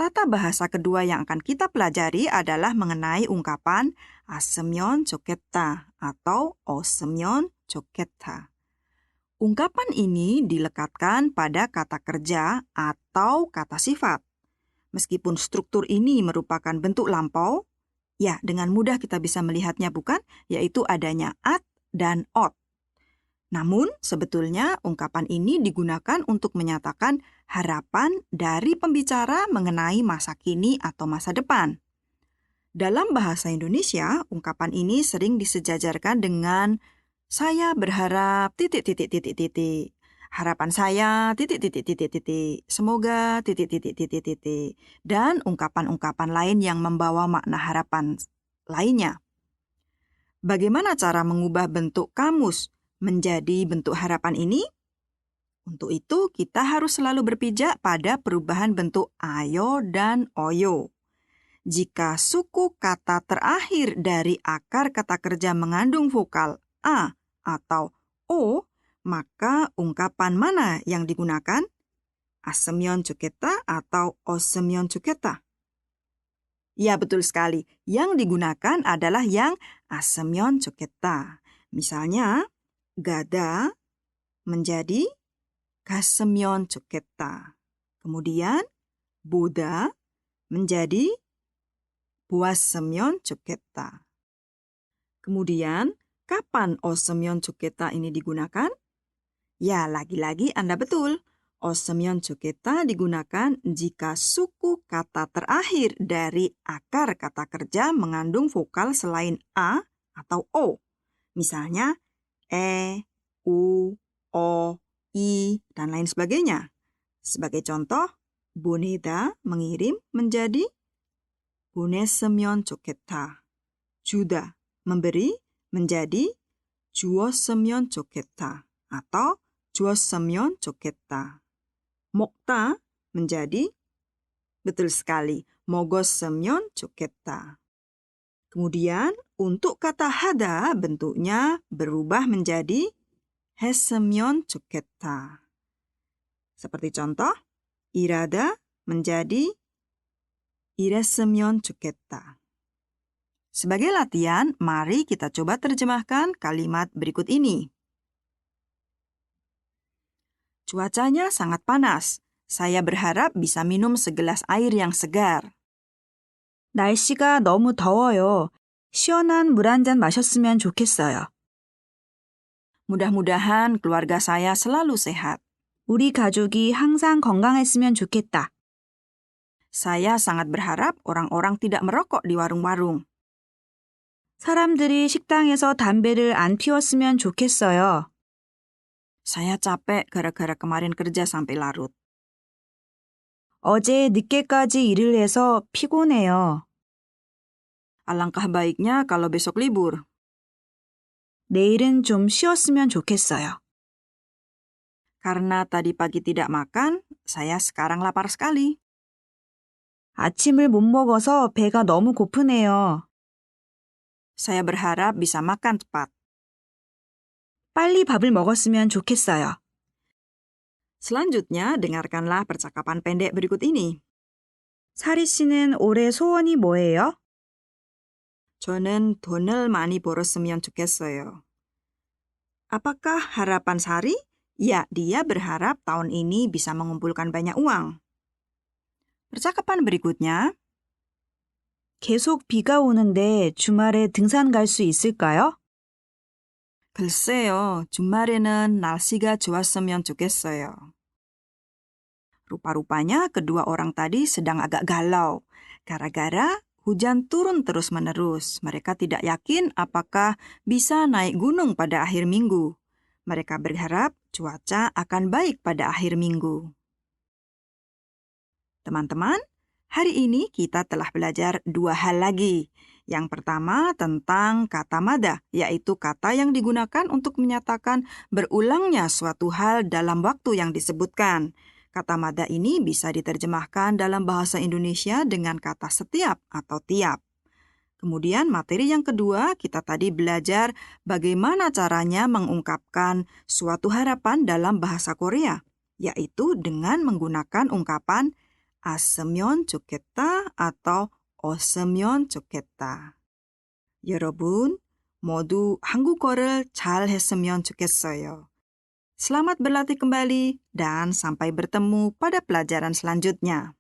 Tata bahasa kedua yang akan kita pelajari adalah mengenai ungkapan as으면 좋겠다 atau 없으면 좋겠다. Ungkapan ini dilekatkan pada kata kerja atau kata sifat. Meskipun struktur ini merupakan bentuk lampau, ya dengan mudah kita bisa melihatnya bukan? Yaitu adanya at dan ot. Namun, sebetulnya ungkapan ini digunakan untuk menyatakan harapan dari pembicara mengenai masa kini atau masa depan. Dalam bahasa Indonesia, ungkapan ini sering disejajarkan dengan saya berharap ... Harapan saya ... Semoga ... Dan ungkapan-ungkapan lain yang membawa makna harapan lainnya. Bagaimana cara mengubah bentuk kamus menjadi bentuk harapan ini? Untuk itu, kita harus selalu berpijak pada perubahan bentuk ayo dan oyo. Jika suku kata terakhir dari akar kata kerja mengandung vokal a atau o, maka ungkapan mana yang digunakan? as으면 좋겠다 atau 없으면 좋겠다? Ya, betul sekali. Yang digunakan adalah yang as으면 좋겠다. Misalnya, gada menjadi 갔으면 좋겠다. Kemudian, 보다 menjadi 보았으면 좋겠다. Kemudian, kapan 없으면 좋겠다 ini digunakan? Ya, lagi-lagi Anda betul. 없으면 좋겠다 digunakan jika suku kata terakhir dari akar kata kerja mengandung vokal selain a atau o. Misalnya, u, o, i, dan lain sebagainya. Sebagai contoh, 보내다 mengirim menjadi 보냈으면 좋겠다. 주다 memberi menjadi 주었으면 좋겠다 atau 주었으면 좋겠다. 먹다 menjadi, betul sekali, 먹었으면 좋겠다. Kemudian, untuk kata hada bentuknya berubah menjadi 했으면 좋겠다. Seperti contoh, irada menjadi 이랬으면 좋겠다. Sebagai latihan, mari kita coba terjemahkan kalimat berikut ini. Cuacanya sangat panas. Saya berharap bisa minum segelas air yang segar. 날씨가 너무 더워요. 시원한 물 한 잔 마셨으면 좋겠어요. Mudah-mudahan keluarga saya selalu sehat. 우리 가족이 항상 건강했으면 좋겠다. Saya sangat berharap orang-orang tidak merokok di warung-warung. 사람들이 식당에서 담배를 안 피웠으면 좋겠어요. Saya capek gara-gara kemarin kerja sampai larut. 어제 늦게까지 일을 해서 피곤해요. Alangkah baiknya kalau besok libur. 내일은 좀 쉬었으면 좋겠어요. Karena tadi pagi tidak makan, saya sekarang lapar sekali. 아침을 못 먹어서 배가 너무 고프네요. Saya berharap bisa makan cepat. 빨리 밥을 먹었으면 좋겠어요. Selanjutnya, dengarkanlah percakapan pendek berikut ini. 사리 씨는 올해 소원이 뭐예요? 저는 돈을 많이 벌었으면 좋겠어요. Apakah harapan Sari? Ya, dia berharap tahun ini bisa mengumpulkan banyak uang. Percakapan berikutnya. 계속 비가 오는데 주말에 등산 갈 수 있을까요? 글쎄요, 주말에는 날씨가 좋았으면 좋겠어요. Rupa-rupanya kedua orang tadi sedang agak galau. Gara-gara hujan turun terus-menerus. Mereka tidak yakin apakah bisa naik gunung pada akhir minggu. Mereka berharap cuaca akan baik pada akhir minggu. Teman-teman, hari ini kita telah belajar 2 hal lagi. Yang pertama tentang kata mada, yaitu kata yang digunakan untuk menyatakan berulangnya suatu hal dalam waktu yang disebutkan. Kata mada ini bisa diterjemahkan dalam bahasa Indonesia dengan kata setiap atau tiap. Kemudian materi yang kedua, kita tadi belajar bagaimana caranya mengungkapkan suatu harapan dalam bahasa Korea, yaitu dengan menggunakan ungkapan as으면 좋겠다 atau 없으면 좋겠다. 여러분, 모두 한국어를 잘 했으면 좋겠어요. Selamat berlatih kembali dan sampai bertemu pada pelajaran selanjutnya.